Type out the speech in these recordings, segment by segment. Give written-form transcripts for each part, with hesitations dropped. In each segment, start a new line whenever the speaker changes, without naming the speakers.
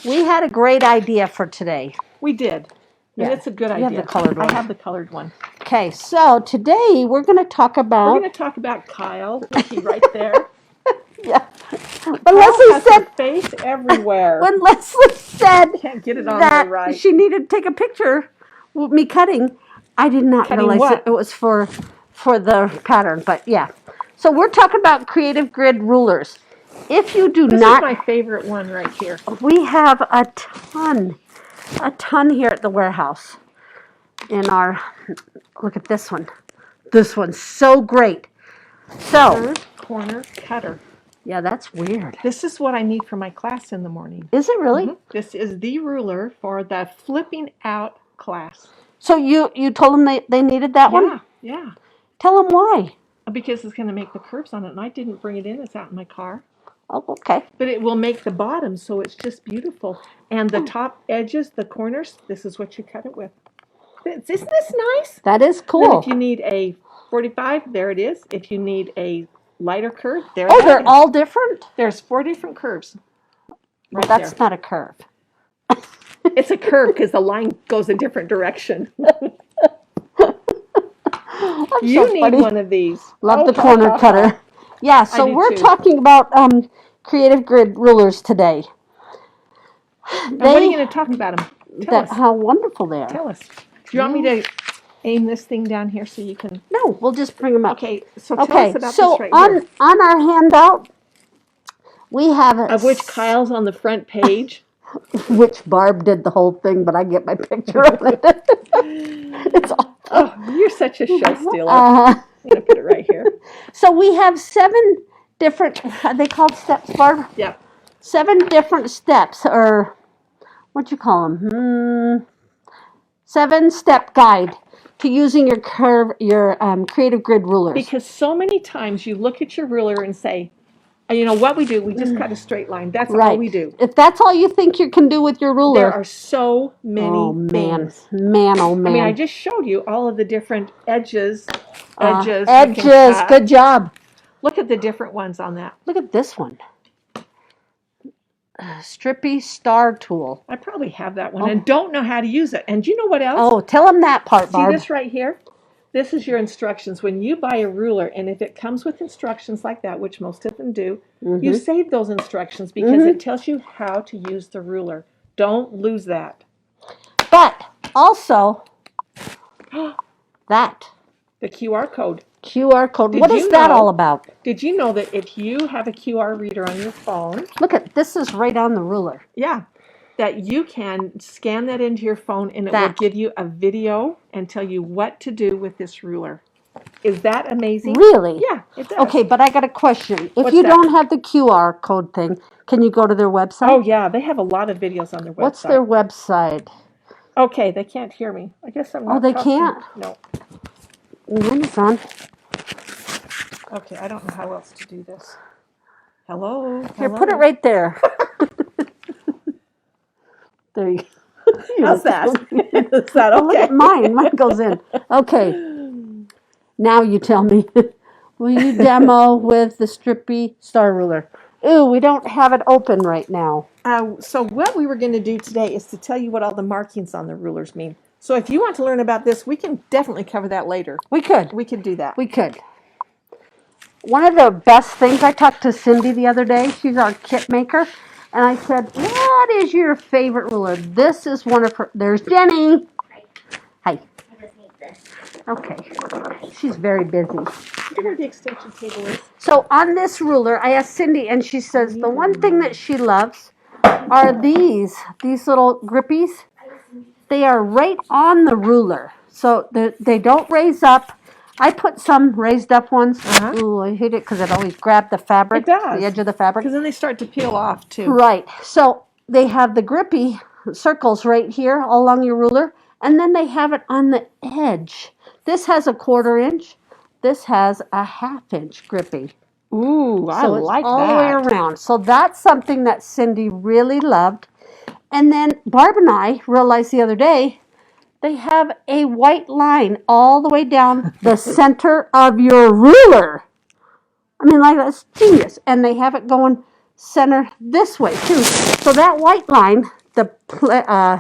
We had a great idea for today.
We did. And it's a good idea.
You have the colored one.
I have the colored one.
Okay, so today we're going to talk about...
We're going to talk about Kyle. Is he right there?
Yeah. When
Kyle
Leslie
has
said...
her face everywhere.
When Leslie said
Can't get it on
that
there right.
she needed to take a picture with me cutting, I did not realize it was for the pattern, but yeah. So we're talking about creative grid rulers. If you do
This
not...
This is my favorite one right here.
We have a ton here at the warehouse. In our... Look at this one. This one's so great. So...
Corner cutter.
Yeah, that's weird.
This is what I need for my class in the morning.
Is it really?
Mm-hmm. This is the ruler for the flipping out class.
So you told them they needed that one?
Yeah.
Tell them why.
Because it's going to make the curves on it, and I didn't bring it in. It's out in my car.
Oh, okay.
But it will make the bottom, so it's just beautiful. And the top edges, the corners, this is what you cut it with. Isn't this nice?
That is cool.
Then if you need a 45, there it is. If you need a lighter curve, there it is.
Oh, they're all different?
There's 4 different curves.
Well, that's not a curve.
It's a curve because the line goes a different direction. You need one of these.
Love the corner cutter. Yeah, so we're talking about creative grid rulers today.
And what are you going to talk about them? Tell us.
How wonderful they are.
Tell us. Do you want me to aim this thing down here so you can...
No, we'll just bring them up.
Okay, so tell us about this right here.
On our handout, we have...
Of which Kyle's on the front page.
Which Barb did the whole thing, but I get my picture on it. It's awful.
Oh, you're such a show stealer. I'm going to put it right here.
So we have 7 different... Are they called steps, Barb?
Yeah.
7 different steps, or... What you call them? 7-step guide to using your creative grid rulers.
Because so many times you look at your ruler and say, you know what we do? We just cut a straight line. That's all we do.
If that's all you think you can do with your ruler.
There are so many things.
Man, oh man.
I mean, I just showed you all of the different edges.
Edges, good job.
Look at the different ones on that.
Look at this one. Strippy star tool.
I probably have that one and don't know how to use it. And do you know what else?
Oh, tell them that part, Barb.
See this right here? This is your instructions. When you buy a ruler, and if it comes with instructions like that, which most of them do, you save those instructions because it tells you how to use the ruler. Don't lose that.
But also, the
QR code.
QR code. What is that all about?
Did you know that if you have a QR reader on your phone...
Look at, this is right on the ruler.
Yeah. That you can scan that into your phone and it will give you a video and tell you what to do with this ruler. Is that amazing?
Really?
Yeah, it does.
Okay, but I got a question. If you don't have the QR code thing, can you go to their website?
Oh, yeah. They have a lot of videos on their website.
What's their website?
Okay, they can't hear me. I guess I'm not
they can't?
No.
Mine is on.
Okay, I don't know how else to do this. Hello?
Here, put it right there. There you go.
How's that? Is that okay?
Oh, look at mine. Mine goes in. Okay. Now you tell me. Will you demo with the Strippy Star Ruler? Ooh, we don't have it open right now.
So what we were going to do today is to tell you what all the markings on the rulers mean. So if you want to learn about this, we can definitely cover that later.
We could.
We could do that.
We could. One of the best things, I talked to Cindy the other day. She's our kit maker. And I said, what is your favorite ruler? This is one of her. There's Jenny. Hi.
I just need this.
Okay. She's very busy.
Do you know where the extension table is?
So on this ruler, I asked Cindy, and she says the one thing that she loves are these little grippies. They are right on the ruler. So they don't raise up. I put some raised up ones. Ooh, I hate it because it always grabbed the fabric.
It does.
The edge of the fabric.
Because then they start to peel off too.
Right. So they have the grippy circles right here all along your ruler. And then they have it on the edge. This has a 1/4 inch. This has a 1/2 inch grippy.
Ooh, I like that.
All the way around. So that's something that Cindy really loved. And then Barb and I realized the other day, they have a white line all the way down the center of your ruler. I mean, like, that's genius. And they have it going center this way too. So that white line, the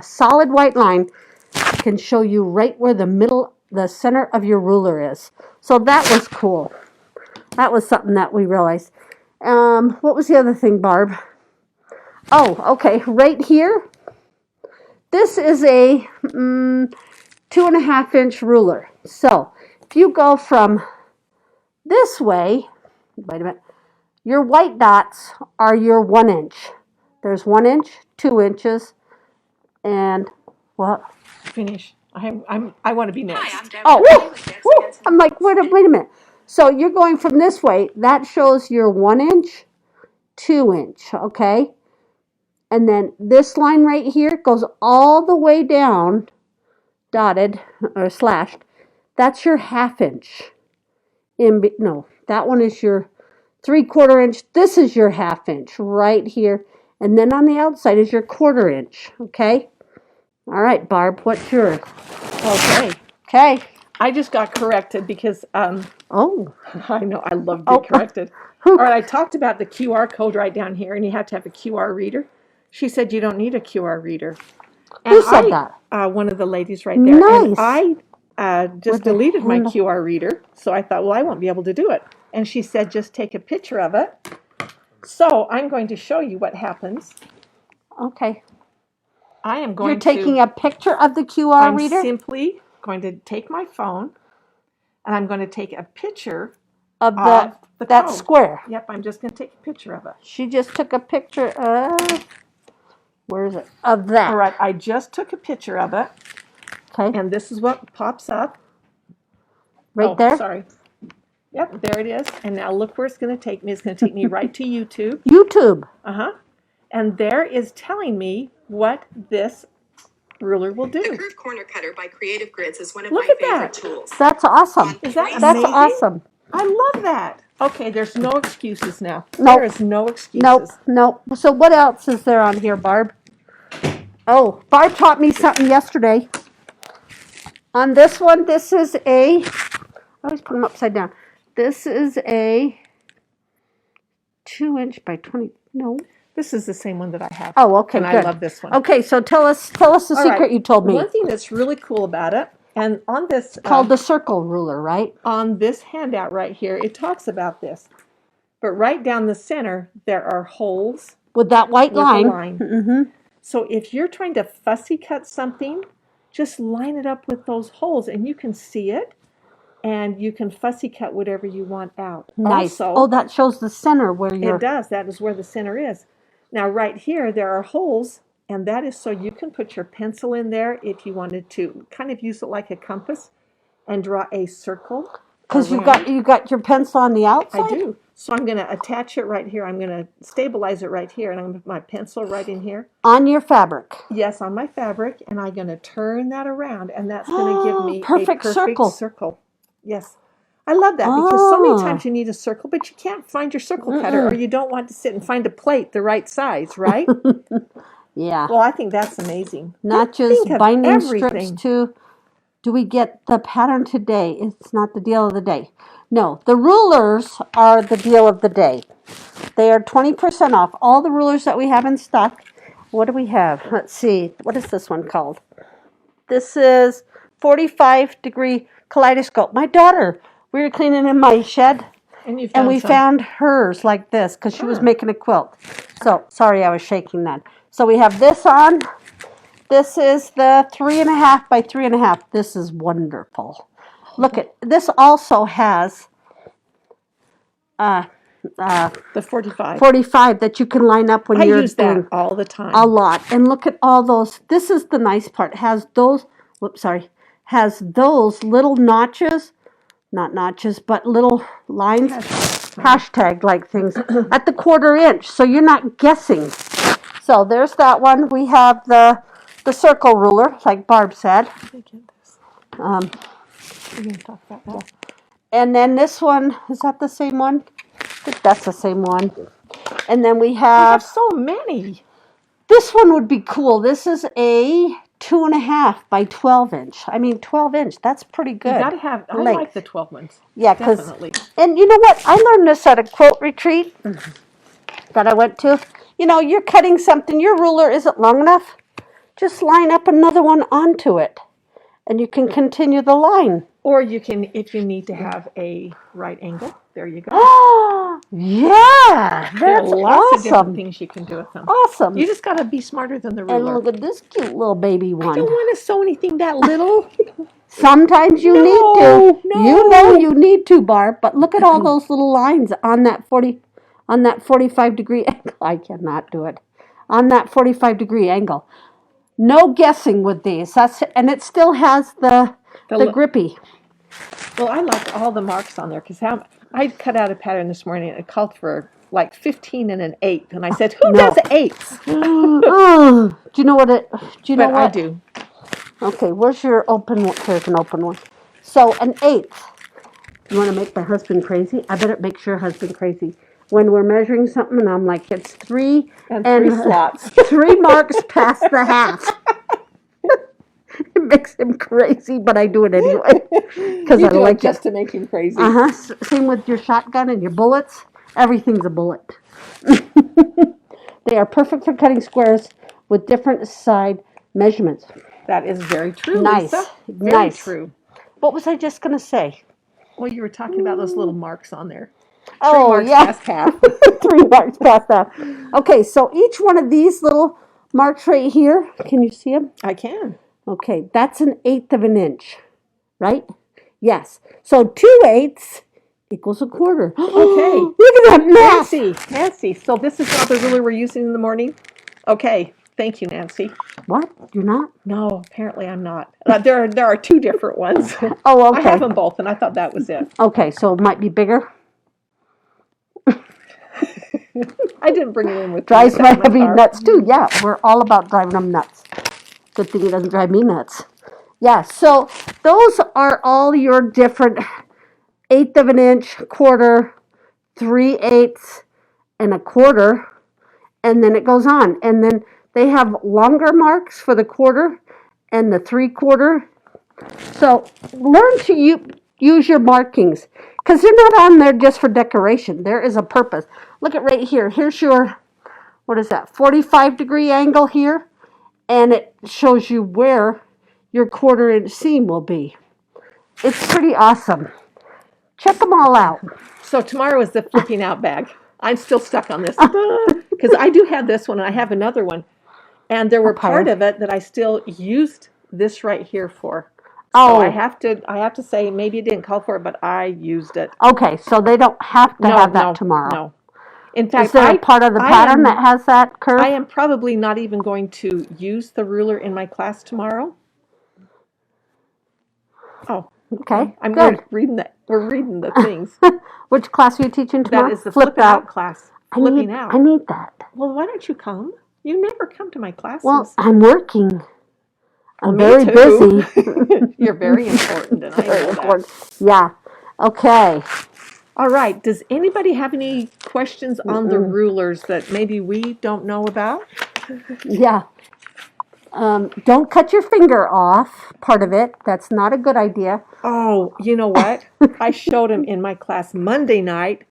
solid white line, can show you right where the center of your ruler is. So that was cool. That was something that we realized. What was the other thing, Barb? Oh, okay, right here. This is a 2.5-inch ruler. So if you go from this way, wait a minute, your white dots are your 1 inch. There's 1 inch, 2 inches, and what?
Finish. I want to be next.
Oh, woo, I'm like, wait a minute. So you're going from this way. That shows your 1 inch, 2 inch, okay? And then this line right here goes all the way down, dotted or slashed. That's your 1/2 inch. No, that one is your 3/4 inch. This is your 1/2 inch right here. And then on the outside is your 1/4 inch, okay? All right, Barb, what's yours?
Okay.
Okay.
I just got corrected because
Oh.
I know I love being corrected. All right, I talked about the QR code right down here, and you have to have a QR reader. She said you don't need a QR reader. And
Who said that?
One of the ladies right there.
Nice.
And I just deleted my QR reader, so I thought, well, I won't be able to do it. And she said, just take a picture of it. So I'm going to show you what happens.
Okay.
I am going
You're taking a picture of the QR reader?
I'm simply going to take my phone, and I'm going to take a picture
of
that code.
Square.
Yep, I'm just going to take a picture of it.
She just took a picture of, where is it? Of that.
All right, I just took a picture of it.
Okay.
And this is what pops up.
Right there?
Sorry. Yep, there it is. And now look where it's going to take me. It's going to take me right to YouTube.
YouTube.
Uh-huh. And there is telling me what this ruler will do.
The curved corner cutter by Creative Grids is one of my favorite tools.
That's awesome.
Is that amazing?
That's awesome.
I love that. Okay, there's no excuses now.
Nope.
There is no excuses.
Nope. So what else is there on here, Barb? Oh, Barb taught me something yesterday. On this one, this is I always put them upside down. This is a 2 inch by 20, no.
This is the same one that I have.
Oh, okay,
and
good.
I love this one.
Okay, so tell us the secret you told me.
One thing that's really cool about it, and on this...
called the circle ruler, right?
On this handout right here, it talks about this. But right down the center, there are holes.
With that white line.
Mm-hmm. So if you're trying to fussy cut something, just line it up with those holes, and you can see it. And you can fussy cut whatever you want out.
Nice.
Also,
that shows the center where you're...
It does. That is where the center is. Now, right here, there are holes, and that is so you can put your pencil in there if you wanted to kind of use it like a compass and draw a circle.
Because you got your pencil on the outside?
I do. So I'm going to attach it right here. I'm going to stabilize it right here, and I'm going to put my pencil right in here.
On your fabric?
Yes, on my fabric, and I'm going to turn that around, and that's going to give me
perfect
a
circle.
circle. Yes. I love that because so many times you need a circle, but you can't find your circle cutter, or you don't want to sit and find a plate the right size, right?
Yeah.
Well, I think that's amazing.
Notches, binding strips too. Do we get the pattern today? It's not the deal of the day. No, the rulers are the deal of the day. They are 20% off. All the rulers that we have in stock. What do we have? Let's see. What is this one called? This is 45-degree kaleidoscope. My daughter, we were cleaning in my shed, and we found hers like this because she was making a quilt. So, sorry I was shaking that. So we have this on. This is the 3.5 by 3.5. This is wonderful. Look at this. Also has
the 45.
45 that you can line up when
I
you're
use that all the time.
A lot. And look at all those. This is the nice part. Has those. Has those little notches. Not notches, but little lines. Hashtag like things at the 1/4 inch. So you're not guessing. So there's that one. We have the circle ruler, like Barb said.
We're going to talk about that.
And then this one, is that the same one? I think that's the same one. And then we have
so many.
This one would be cool. This is a 2.5 by 12 inch. I mean, 12 inch. That's pretty good.
You got to have. I like the 12 ones.
Yeah,
definitely.
And you know what? I learned this at a quilt retreat. that I went to. You know, you're cutting something, your ruler isn't long enough. Just line up another one onto it, and you can continue the line.
Or you can, if you need to have a right angle, there you go.
Oh, yeah,
There are
that's
lots of different
awesome.
things you can do with them.
Awesome.
You just got to be smarter than the
And
ruler.
look at this cute little baby
I
one.
don't want to sew anything that little.
Sometimes you need to. You know you need to, Barb. But look at all those little lines on that 45-degree angle. I cannot do it. On that 45-degree angle. No guessing with these. And it still has the grippy.
Well, I like all the marks on there because I cut out a pattern this morning and it called for like 15 and an 8th. And I said, who does 8ths?
Do you know what it, do you know
But
what?
I do.
Okay, where's your open one? There's an open one. So an 8th. You want to make my husband crazy? I better make your husband crazy. When we're measuring something and I'm like, it's 3
and 3 slots.
3 marks past the half. It makes him crazy, but I do it anyway. Because I like it.
Just to make him crazy.
Same with your shotgun and your bullets. Everything's a bullet. They are perfect for cutting squares with different side measurements.
That is very true,
Nice.
Lisa. Very true.
What was I just going to say?
Well, you were talking about those little marks on there. 3
Oh,
marks
yeah.
past half.
3 marks past half. Okay, so each one of these little marks right here, can you see them?
I can.
Okay, that's an 1/8 of an inch, right? Yes. So 2/8 equals a quarter.
Okay.
Look at that math.
Nancy. So this is not the ruler we're using in the morning? Okay. Thank you, Nancy.
What? You're not?
No, apparently I'm not. There are 2 different ones.
Oh, okay.
I have them both, and I thought that was it.
Okay, so it might be bigger.
I didn't bring it in with me.
Drives my hubby nuts too. Yeah, we're all about driving them nuts. Good thing it doesn't drive me nuts. Yeah, so those are all your different 1/8 of an inch, quarter, 3/8, and a quarter, and then it goes on. And then they have longer marks for the quarter and the 3/4. So learn to use your markings because they're not on there just for decoration. There is a purpose. Look at right here. Here's your, what is that, 45-degree angle here. And it shows you where your 1/4 inch seam will be. It's pretty awesome. Check them all out.
So tomorrow is the flipping out bag. I'm still stuck on this because I do have this one and I have another one. And there were part of it that I still used this right here for. So I have to say maybe it didn't call for it, but I used it.
Okay, so they don't have to have that tomorrow.
No. In fact,
is there a part of the pattern that has that curve?
I am probably not even going to use the ruler in my class tomorrow. Oh,
okay.
We're reading the things.
Which class are you teaching tomorrow?
That is the flip out class. Flipping out.
I need that.
Well, why don't you come? You never come to my classes.
Well, I'm working. I'm
Me
very
too.
busy.
You're very important, and I know that.
Yeah. Okay.
All right. Does anybody have any questions on the rulers that maybe we don't know about?
Yeah. Don't cut your finger off, part of it. That's not a good idea.
Oh, you know what? I showed him in my class Monday night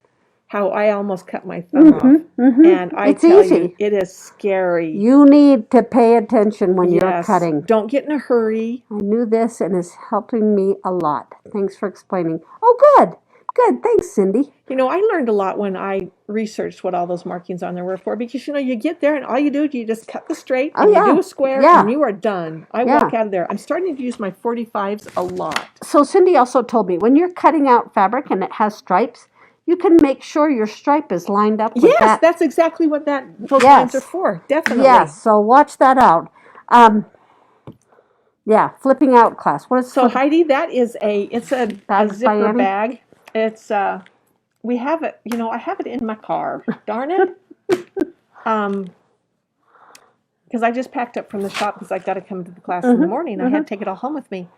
how I almost cut my thumb off. And I tell you, it is scary.
You need to pay attention when you're cutting.
Don't get in a hurry.
I knew this and it's helping me a lot. Thanks for explaining. Oh, good. Good. Thanks, Cindy.
You know, I learned a lot when I researched what all those markings on there were for because, you know, you get there and all you do is you just cut the straight and you do a square and you are done. I walk out of there. I'm starting to use my 45s a lot.
So Cindy also told me when you're cutting out fabric and it has stripes, you can make sure your stripe is lined up with that.
Yes, that's exactly what those lines are for. Definitely.
Yes, so watch that out. Flipping out class. What is
Heidi, that is a zipper bag. It's we have it, you know, I have it in my car. Darn it. Because I just packed up from the shop because I got to come to the class in the morning. I had to take it all home with me.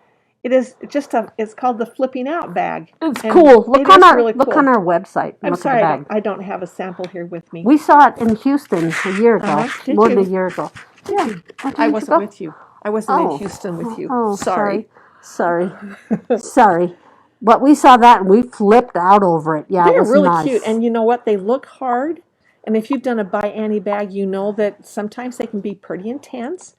It is just it's called the flipping out bag.
It's cool. Look on our website.
I'm sorry, I don't have a sample here with me.
We saw it in Houston a year ago, more than a year ago. Yeah,
I wasn't with you. I wasn't in Houston with you.
Oh, sorry. But we saw that and we flipped out over it. Yeah,
they're
it was
really
nice.
cute, and you know what? They look hard, And if you've done a by Annie bag, you know that sometimes they can be pretty intense.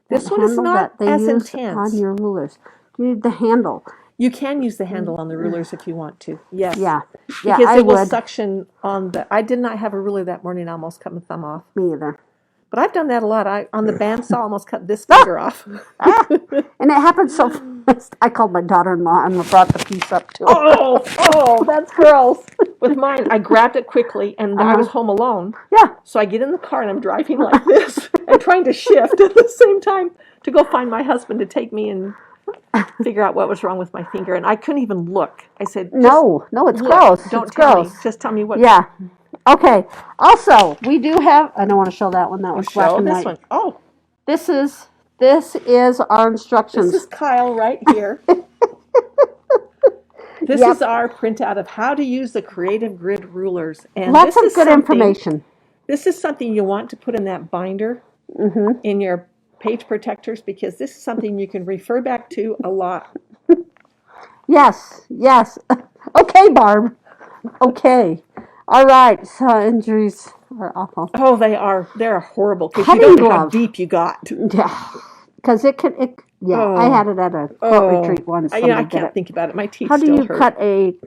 This one is not as intense.
On your rulers. You need the handle.
You can use the handle on the rulers if you want to. Yes.
Yeah.
Because it will suction on the... I did not have a ruler that morning. I almost cut my thumb off.
Me either.
But I've done that a lot. On the bandsaw, I almost cut this finger off.
And it happened so fast. I called my daughter-in-law and brought the piece up to her.
Oh, that's gross. With mine, I grabbed it quickly, and I was home alone.
Yeah.
So I get in the car, and I'm driving like this and trying to shift at the same time to go find my husband to take me and figure out what was wrong with my finger. And I couldn't even look. I said,
no, it's gross.
Don't tell me. Just tell me what.
Yeah. Okay. Also, we do have. I don't want to show that one. That was black and white.
This one. Oh,
this is our instructions.
This is Kyle right here. This is our printout of how to use the Creative Grid rulers. And
lots of good information.
This is something you want to put in that binder in your page protectors, because this is something you can refer back to a lot.
Yes. Okay, Barb. Okay. All right. So injuries are awful.
Oh, they are. They're horrible because you don't know how deep you got.
Yeah. Because I had it at a quilt retreat once.
I can't think about it. My teeth
still hurt. How do you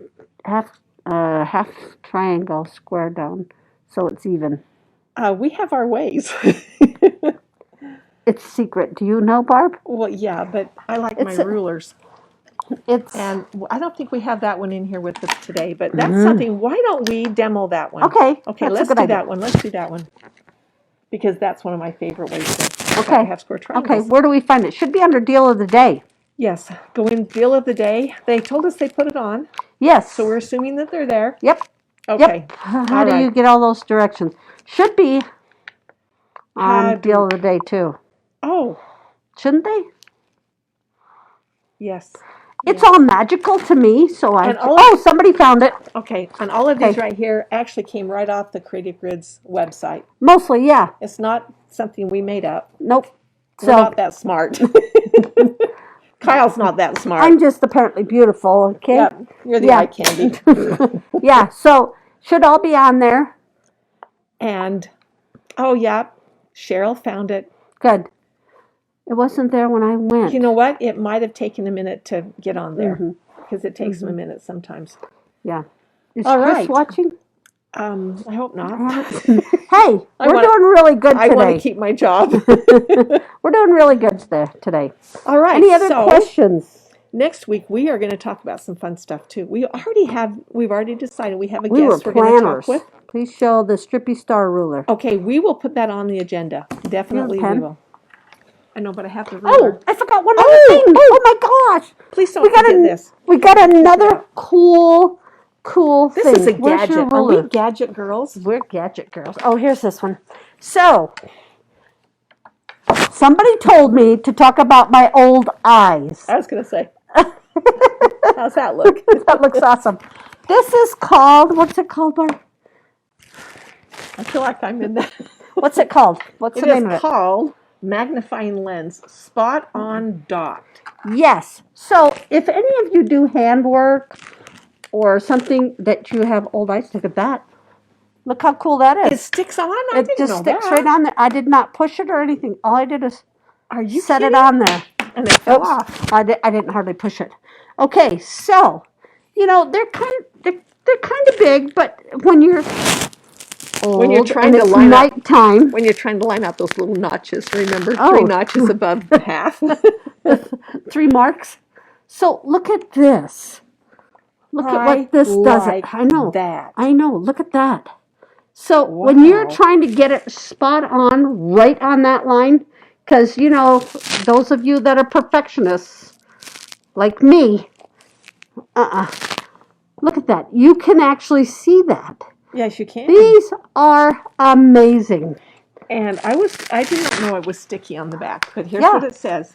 cut a half triangle square down so it's even?
We have our ways.
It's secret. Do you know, Barb?
Well, yeah, but I like my rulers. And I don't think we have that one in here with us today, but that's something. Why don't we demo that one?
Okay.
Let's do that one. Let's do that one. Because that's one of my favorite ways to have square triangles.
Okay, where do we find it? Should be under Deal of the Day.
Yes, go in Deal of the Day. They told us they put it on.
Yes.
So we're assuming that they're there.
Yep.
Okay.
Yep. How do you get all those directions? Should be on Deal of the Day, too.
Oh.
Shouldn't they?
Yes.
It's all magical to me, so somebody found it.
Okay, and all of these right here actually came right off the Creative Grid's website.
Mostly, yeah.
It's not something we made up.
Nope.
We're not that smart. Kyle's not that smart.
I'm just apparently beautiful, okay?
Yeah, you're the eye candy.
Yeah, so should all be on there.
And, Cheryl found it.
Good. It wasn't there when I went.
You know what? It might have taken a minute to get on there because it takes them a minute sometimes.
Yeah. Is Kris watching?
I hope not.
Hey, we're doing really good today.
I want to keep my job.
We're doing really good today.
All right.
Any other questions?
Next week we are going to talk about some fun stuff too. We've already decided we have a guest we're going to talk with.
Please show the Strippy Star ruler.
Okay, we will put that on the agenda. Definitely we will. I know, but I have the ruler.
Oh, I forgot one other thing. Oh my gosh.
Please don't forget this.
We got another cool thing.
This is a gadget. Are we gadget girls?
We're gadget girls. Oh, here's this one. So, somebody told me to talk about my old eyes.
I was going to say. How's that look?
That looks awesome. This is called, what's it called, Barb?
I feel like I'm in that.
What's it called? What's the name of it?
It's called Magnifying Lens Spot on Dot.
Yes. So if any of you do handwork or something that you have old eyes, look at that. Look how cool that is.
It sticks on?
It just sticks right on there. I did not push it or anything. All I did is set it on there.
And it fell off.
I didn't hardly push it. Okay, so they're kind of big, but when you're old,
when you're trying to line out those little notches, remember? 3 notches above half.
3 marks. So look at this. Look at what this does. I know
that.
I know. Look at that. So when you're trying to get it spot on, right on that line, because those of you that are perfectionists like me, look at that. You can actually see that.
Yes, you can.
These are amazing.
And I did not know it was sticky on the back, but here's what it says.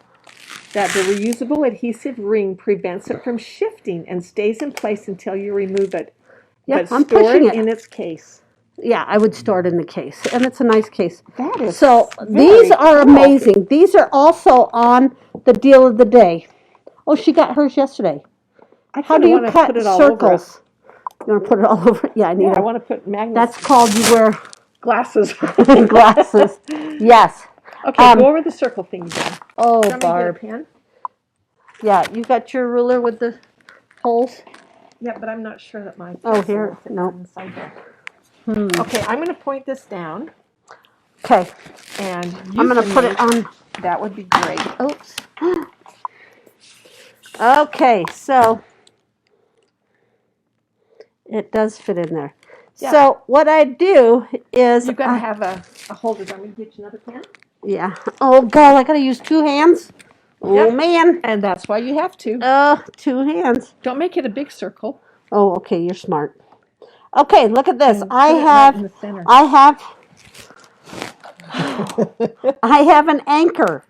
That the reusable adhesive ring prevents it from shifting and stays in place until you remove it.
Yeah,
but store it in its case.
Yeah, I would store it in the case. And it's a nice case.
That is
these are amazing. These are also on the Deal of the Day. Oh, she got hers yesterday. How do you cut circles? You want to put it all over? Yeah, I need it.
I want to put magnets.
That's called you wear
Glasses.
Glasses. Yes.
Okay, go over the circle thing again.
Oh,
Want me to get a
Barb.
pen?
Yeah, you got your ruler with the holes?
Yeah, but I'm not sure that my
Oh,
pencil
here.
will fit
No.
inside there.
Hmm.
Okay, I'm going to point this down,
Okay.
and
I'm going to put it on.
That would be great.
Oops. Okay, so it does fit in there.
Yeah.
So what I do is
You've got to have a holder. I'm going to get you another pen.
yeah. Oh God, I gotta use two hands. Oh
Yep.
man.
And that's why you have to.
Two hands.
Don't make it a big circle.
Oh, okay, you're smart. Okay, look at this.
And put it right in the center.
I have an anchor.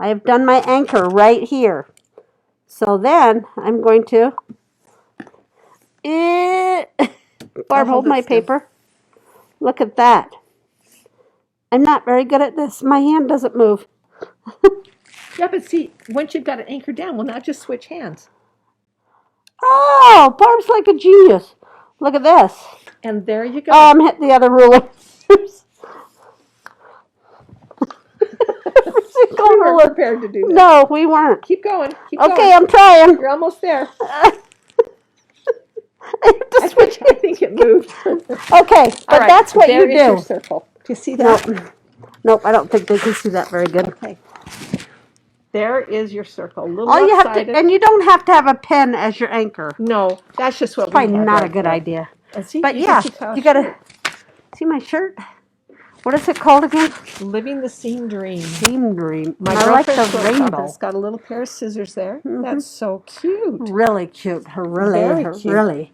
I have done my anchor right here. So then I'm going to Barb, hold my paper. Look at that. I'm not very good at this. My hand doesn't move.
Yeah, but see, once you've got it anchored down, we'll now just switch hands.
Oh, Barb's like a genius. Look at this.
And there you go.
Oh, I'm hitting the other ruler.
We weren't prepared to do that.
No, we weren't.
Keep going. Keep
Okay,
going.
I'm trying.
You're almost there.
I have to switch.
I think it moved.
Okay, but that's what you
There is your
do.
circle. Do you see that?
Nope, I don't think they can see that very good.
Okay. There is your circle. A little
All you have
lopsided.
to, and you don't have to have a pen as your anchor.
No, that's just what
Probably
we had
not a
right
good
there.
idea.
And see,
But
you
yeah,
can see Kyle's
you gotta
shirt.
see my shirt. What is it called again?
Living the Seam Dream.
Seam Dream.
My
I like the
girlfriend's quilt shop, and
rainbow.
it's got a little pair of scissors there. That's so cute.
Really cute.
Very cute.
Really.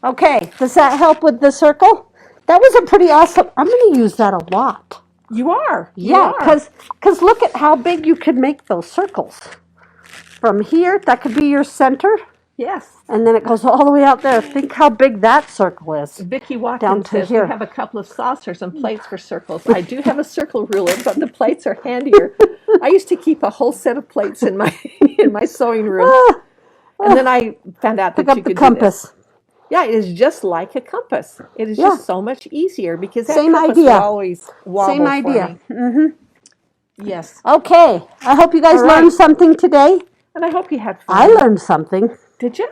Okay, does that help with the circle? That was a pretty awesome. I'm going to use that a lot.
You are.
Yeah, because look at how big you could make those circles. From here, that could be your center,
Yes.
and then it goes all the way out there. Think how big that circle is.
Vicki
Down
Watkins
to
says
here.
we have a couple of saucers and plates for circles. I do have a circle ruler, but the plates are handier. I used to keep a whole set of plates in my sewing room, and then I found out that
Pick
you
up the
could
compass.
do this. Yeah, it is just like a compass. It is just so much easier because that
Same
compass
idea.
would always wobble
Same idea.
for me. Yes.
Okay, I hope you guys
All right.
learned something today.
And I hope you had fun.
I learned something.
Did you?